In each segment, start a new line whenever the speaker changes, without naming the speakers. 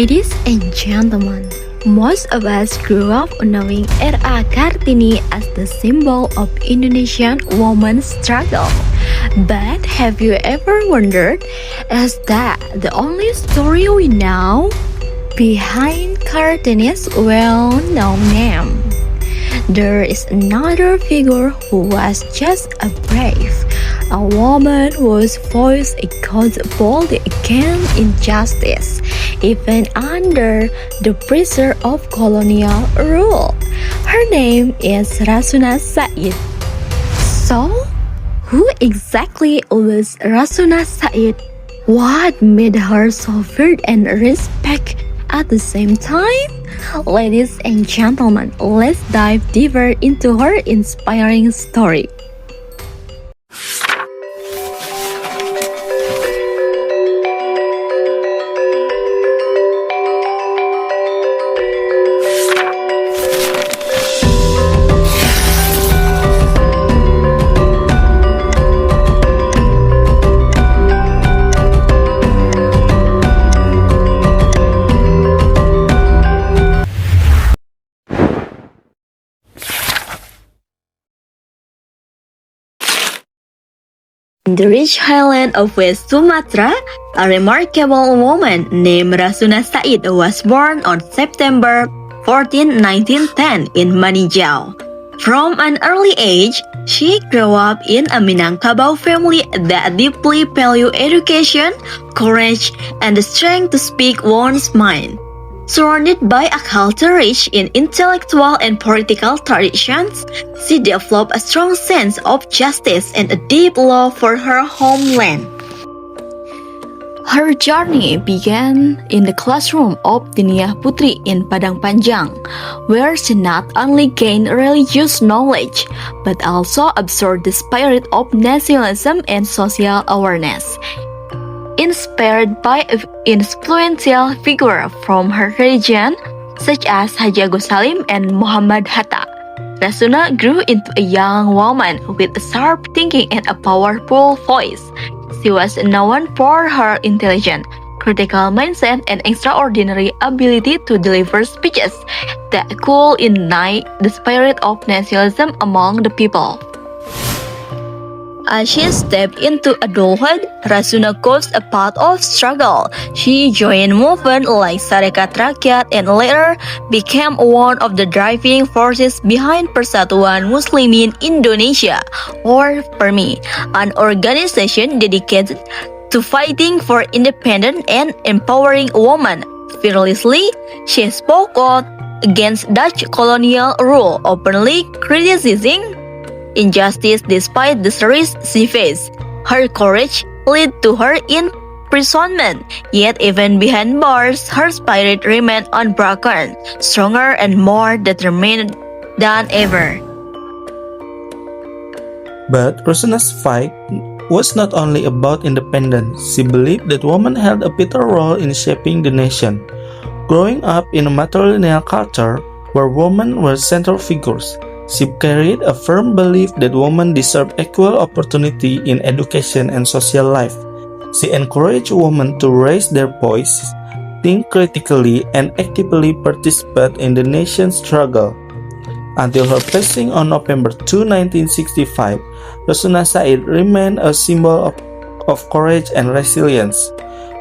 Ladies and gentlemen, most of us grew up knowing R.A. Kartini as the symbol of Indonesian women's struggle. But have you ever wondered, is that the only story we know behind Kartini's well-known name? There is another figure who was just a brave, a woman whose voice echoed boldly against injustice, even under the pressure of colonial rule. Her name is Rasuna Said. So, who exactly was Rasuna Said? What made her so feared and respected at the same time? Ladies and gentlemen, let's dive deeper into her inspiring story. In the rich highland of West Sumatra, a remarkable woman named Rasuna Said was born on September 14, 1910 in Manijau. From an early age, she grew up in a Minangkabau family that deeply valued education, courage, and the strength to speak one's mind. Surrounded by a culture rich in intellectual and political traditions, she developed a strong sense of justice and a deep love for her homeland. Her journey began in the classroom of Diniah Putri in Padang Panjang, where she not only gained religious knowledge, but also absorbed the spirit of nationalism and social awareness. Inspired by influential figures from her religion, such as Haji Agus Salim and Muhammad Hatta, Rasuna grew into a young woman with a sharp thinking and a powerful voice. She was known for her intelligent, critical mindset and extraordinary ability to deliver speeches that could ignite the spirit of nationalism among the people. As she stepped into adulthood, Rasuna caused a path of struggle. She joined movements like Sarekat Rakyat and later became one of the driving forces behind Persatuan Muslimin Indonesia, or PERMI, an organization dedicated to fighting for independent and empowering women. Fearlessly, she spoke out against Dutch colonial rule, openly criticizing injustice despite the risks she faced. Her courage led to her imprisonment, yet even behind bars, her spirit remained unbroken, stronger and more determined than ever.
But Rasuna's fight was not only about independence. She believed that women held a vital role in shaping the nation. Growing up in a matrilineal culture where women were central figures, she carried a firm belief that women deserve equal opportunity in education and social life. She encouraged women to raise their voices, think critically, and actively participate in the nation's struggle. Until her passing on November 2, 1965, Rasuna Said remained a symbol of courage and resilience.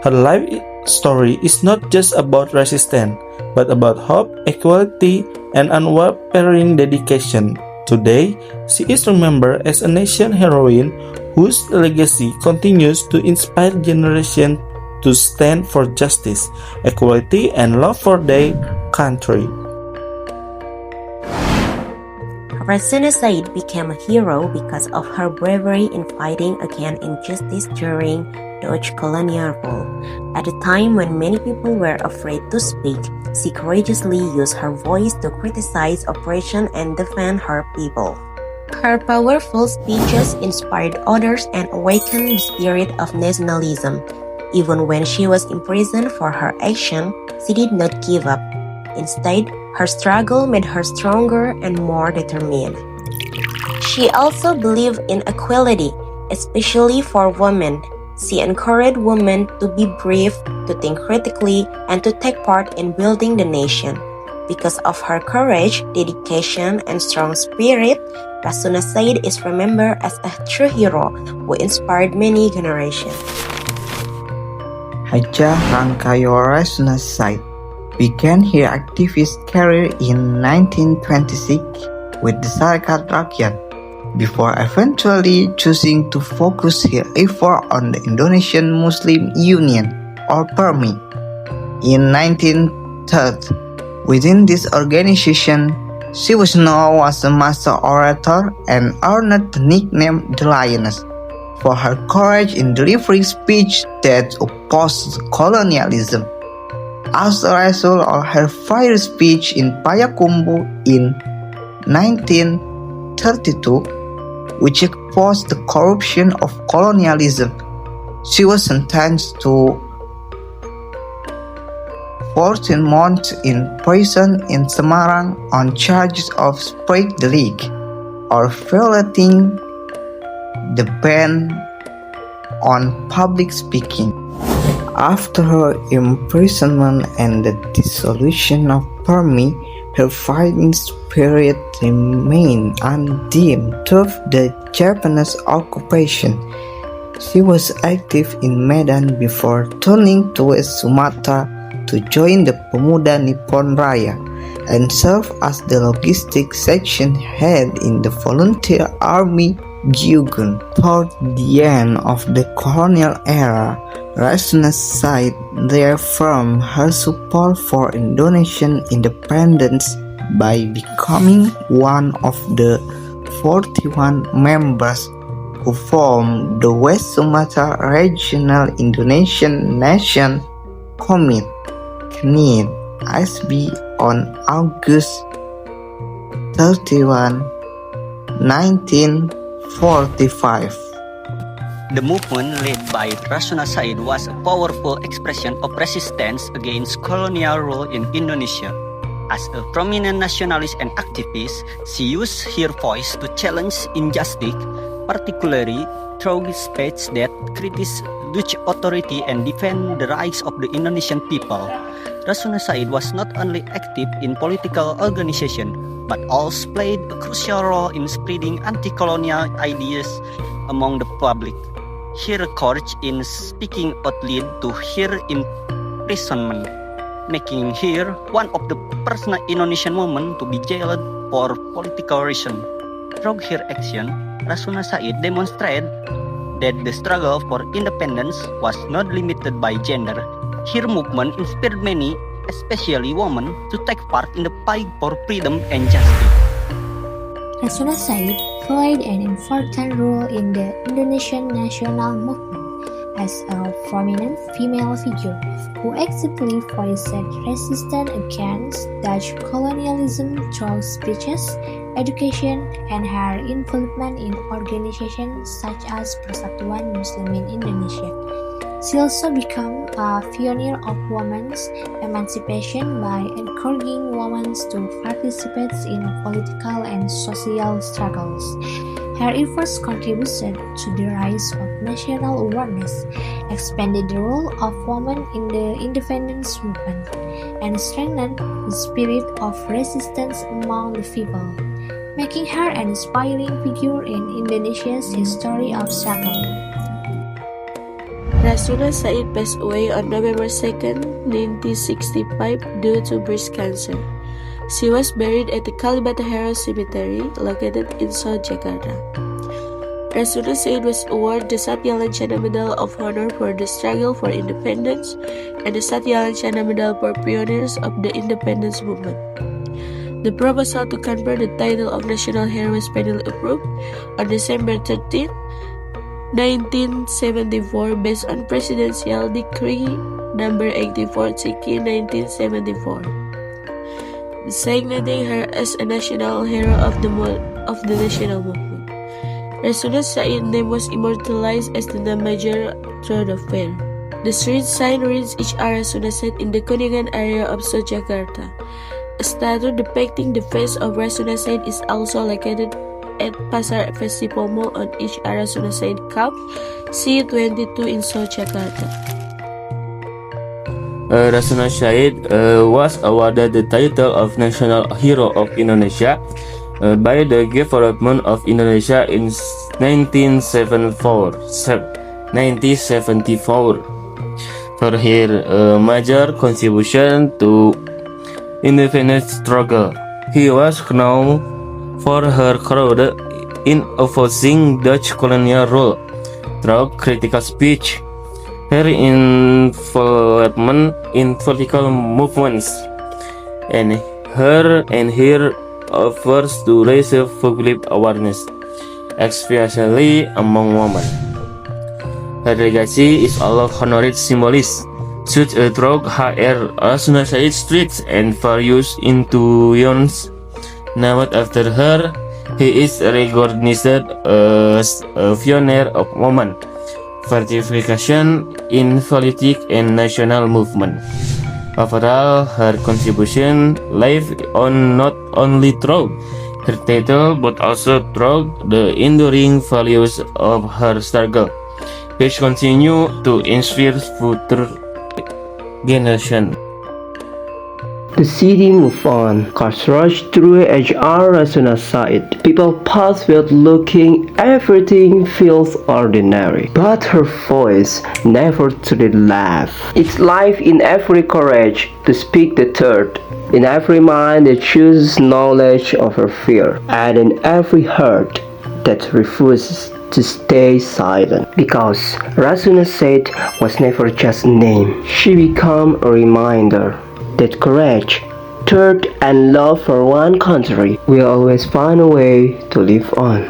Her life story is not just about resistance, but about hope, equality, and unwavering dedication. Today, she is remembered as a nation heroine whose legacy continues to inspire generations to stand for justice, equality, and love for their country.
Rasuna Said became a hero because of her bravery in fighting against injustice during Dutch colonial rule. At a time when many people were afraid to speak, she courageously used her voice to criticize oppression and defend her people. Her powerful speeches inspired others and awakened the spirit of nationalism. Even when she was imprisoned for her action, she did not give up. Instead, her struggle made her stronger and more determined. She also believed in equality, especially for women. She encouraged women to be brave, to think critically, and to take part in building the nation. Because of her courage, dedication, and strong spirit, Rasuna Said is remembered as a true hero who inspired many generations.
Hajah Rangkayo Rasuna Said began her activist career in 1926 with the Sarekat Rakyat, before eventually choosing to focus her effort on the Indonesian Muslim Union, or PERMI. In 1930, within this organization, she was known as a master orator and earned the nickname the Lioness for her courage in delivering speech that opposed colonialism. As a result of her fiery speech in Payakumbuh in 1932, which exposed the corruption of colonialism, she was sentenced to 14 months in prison in Semarang on charges of spreading the league or violating the ban on public speaking. After her imprisonment and the dissolution of PERMI, her fighting spirit remained undimmed through the Japanese occupation. She was active in Medan before turning to West Sumatra to join the Pemuda Nippon Raya and serve as the logistics section head in the volunteer army Gyugun. Toward the end of the colonial era, Rasuna Said reaffirmed her support for Indonesian independence by becoming one of the 41 members who formed the West Sumatra Regional Indonesian Nation Committee (KNID) (SB) on August 31, 1945.
The movement led by Rasuna Said was a powerful expression of resistance against colonial rule in Indonesia. As a prominent nationalist and activist, she used her voice to challenge injustice, particularly through speeches that criticized Dutch authority and defend the rights of the Indonesian people. Rasuna Said was not only active in political organization, but also played a crucial role in spreading anti-colonial ideas among the public. Her courage in speaking out led to her imprisonment, making her one of the first Indonesian women to be jailed for political reasons. Through her action, Rasuna Said demonstrated that the struggle for independence was not limited by gender. Her movement inspired many, especially women, to take part in the fight for freedom and justice.
Rasuna Said played an important role in the Indonesian national movement as a prominent female figure who actively voiced resistance against Dutch colonialism through speeches, education, and her involvement in organizations such as Persatuan Muslimin Indonesia. She also became a pioneer of women's emancipation by encouraging women to participate in political and social struggles. Her efforts contributed to the rise of national awareness, expanded the role of women in the independence movement, and strengthened the spirit of resistance among the people, making her an inspiring figure in Indonesia's history of struggle.
Rasuna Said passed away on November 2, 1965 due to breast cancer. She was buried at the Kalibata Heroes Cemetery located in South Jakarta. Rasuna Said was awarded the Satya Lancana Medal of Honor for the struggle for independence and the Satya Lancana Medal for pioneers of the independence movement. The proposal to confer the title of National Hero was finally approved on December 13, 1974 based on Presidential Decree number 84 Ciki 1974, designating her as a national hero of the national movement. Rasuna Said's name was immortalized as the Major Thoroughfare. The street sign reads HR Rasuna Said in the Kuningan area of South Jakarta. A statue depicting the face of Rasuna Said is also located at Pasar Festival Mall on each Rasuna Said Cup C22 in South Jakarta.
Rasuna Said was awarded the title of National Hero of Indonesia by the government of Indonesia in 1974 for her major contribution to independence struggle. He was known for her courage in opposing Dutch colonial rule through critical speech, her involvement in political movements, and her efforts to raise public awareness, especially among women. Her legacy is also honored symbols, such as through her Rasuna Said streets and various institutions named after her. He is recognized as a pioneer of women participation in politics and national movement. Overall, her contribution lies on not only through her title but also through the enduring values of her struggle, which continue to inspire future generations.
The city moved on. Cars rushed through H.R. Rasuna Said. People passed without looking. Everything feels ordinary. But her voice never truly left. It's life in every courage to speak the truth, in every mind that chooses knowledge over fear, and in every heart that refuses to stay silent. Because Rasuna Said was never just a name. She became a reminder that courage, truth, and love for one country will always find a way to live on.